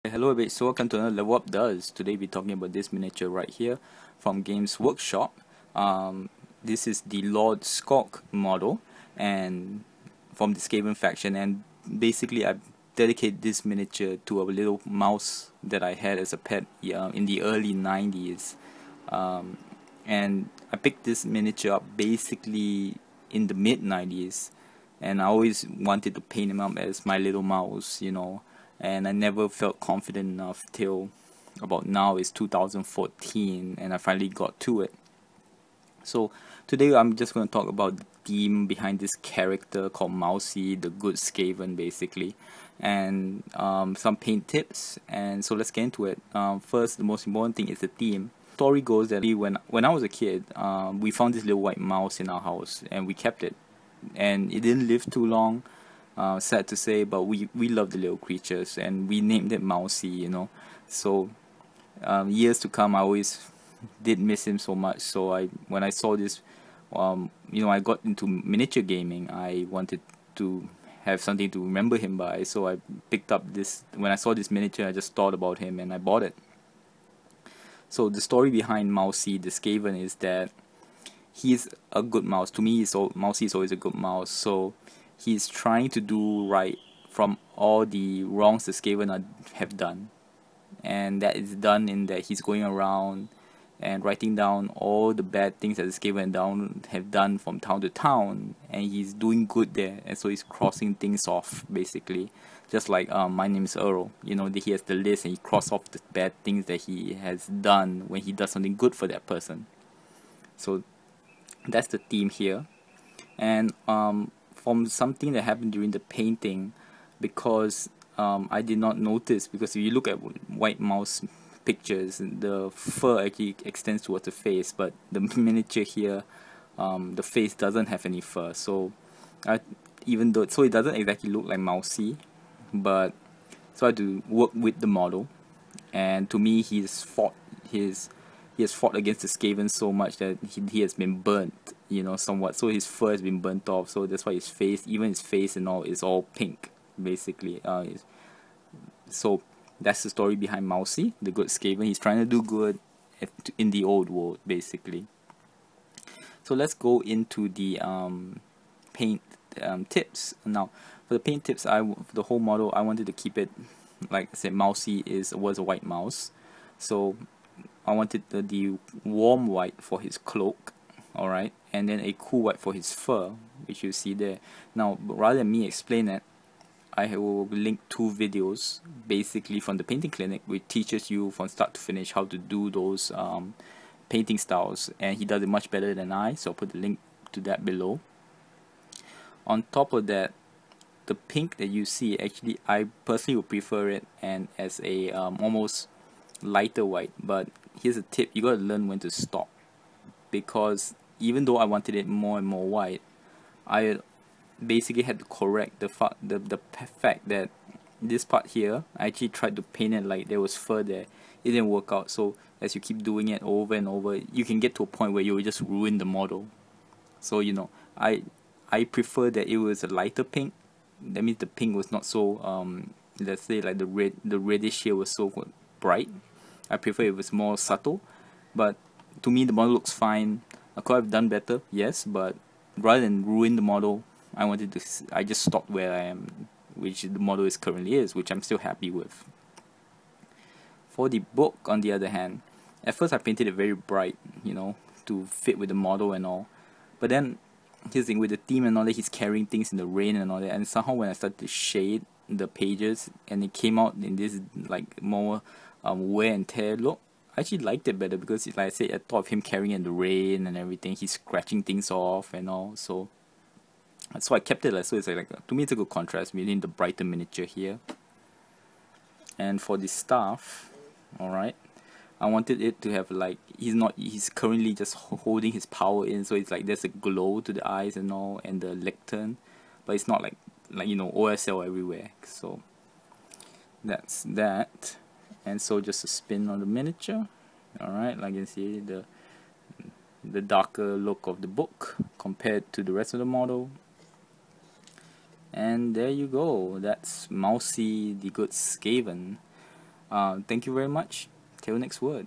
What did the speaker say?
Hello everybody, so welcome to another Level Up Does. Today we're talking about this miniature right here from Games Workshop. This is the Lord Skrolk model and from the Skaven faction, and basically I dedicate this miniature to a little mouse that I had as a pet in the early 90s. And I picked this miniature up basically in the mid 90s, and I always wanted to paint him up as my little mouse, and I never felt confident enough till about now is 2014, and I finally got to it. So today I'm just going to talk about the theme behind this character called Mousy, the good Skaven basically, and some paint tips. And so let's get into it. First, the most important thing is the theme. Story goes that when I was a kid, we found this little white mouse in our house and we kept it, and it didn't live too long. Sad to say, but we love the little creatures and we named it Mousy, so years to come I always did miss him so much. So when I saw this, I got into miniature gaming. I wanted to have something to remember him by, so I picked up this. When I saw this miniature, I just thought about him and I bought it. So the story behind Mousy the Skaven is that he's a good mouse. To me, Mousy is always a good mouse. So he's trying to do right from all the wrongs the Skaven have done, and that is done in that he's going around and writing down all the bad things that the Skaven have done from town to town, and he's doing good there, and so he's crossing things off basically, just like my name is Earl. He has the list and he crosses off the bad things that he has done when he does something good for that person. So that's the theme here. And from something that happened during the painting, because I did not notice, because if you look at white mouse pictures, the fur actually extends towards the face, but the miniature here, the face doesn't have any fur. So it doesn't exactly look like Mousy, but so I had to work with the model, and to me he has fought against the Skaven so much that he has been burnt, somewhat. So his fur has been burnt off. So that's why his face and all, is all pink, basically. So that's the story behind Mousy, the good Skaven. He's trying to do good in the old world, basically. So let's go into the paint tips. Now, for the paint tips, for the whole model, I wanted to keep it, like I said, Mousy was a white mouse. So I wanted the warm white for his cloak, alright, and then a cool white for his fur, which you see there. Now, rather than me explain it, I will link 2 videos basically from the painting clinic, which teaches you from start to finish how to do those painting styles, and he does it much better than I, so I'll put the link to that below. On top of that, the pink that you see, actually I personally would prefer it and as a almost lighter white, but here's a tip: you gotta learn when to stop, because even though I wanted it more and more white, I basically had to correct the fact that this part here, I actually tried to paint it like there was fur there. It didn't work out. So as you keep doing it over and over, you can get to a point where you will just ruin the model. So I prefer that it was a lighter pink. That means the pink was not so let's say like the reddish here was so bright. I prefer it was more subtle, but to me the model looks fine. I could have done better, yes, but rather than ruin the model, I just stopped where I am, which the model currently is, which I'm still happy with. For the book, on the other hand, at first I painted it very bright, to fit with the model and all, but then here's the thing with the theme and all that, he's carrying things in the rain and all that, and somehow when I started to shade the pages and it came out in this like more wear and tear look, I actually liked it better, because like I said, I thought of him carrying in the rain and everything, he's scratching things off and all, so I kept it. So it's like, to me it's a good contrast between the brighter miniature here. And for the staff, alright, I wanted it to have like, he's currently just holding his power in, so it's like there's a glow to the eyes and all, and the lectern, but it's not like OSL everywhere. So that's that. And so just a spin on the miniature, alright, like you can see the darker look of the book compared to the rest of the model. And there you go, that's Mousy the Good Skaven. Thank you very much. Till next word.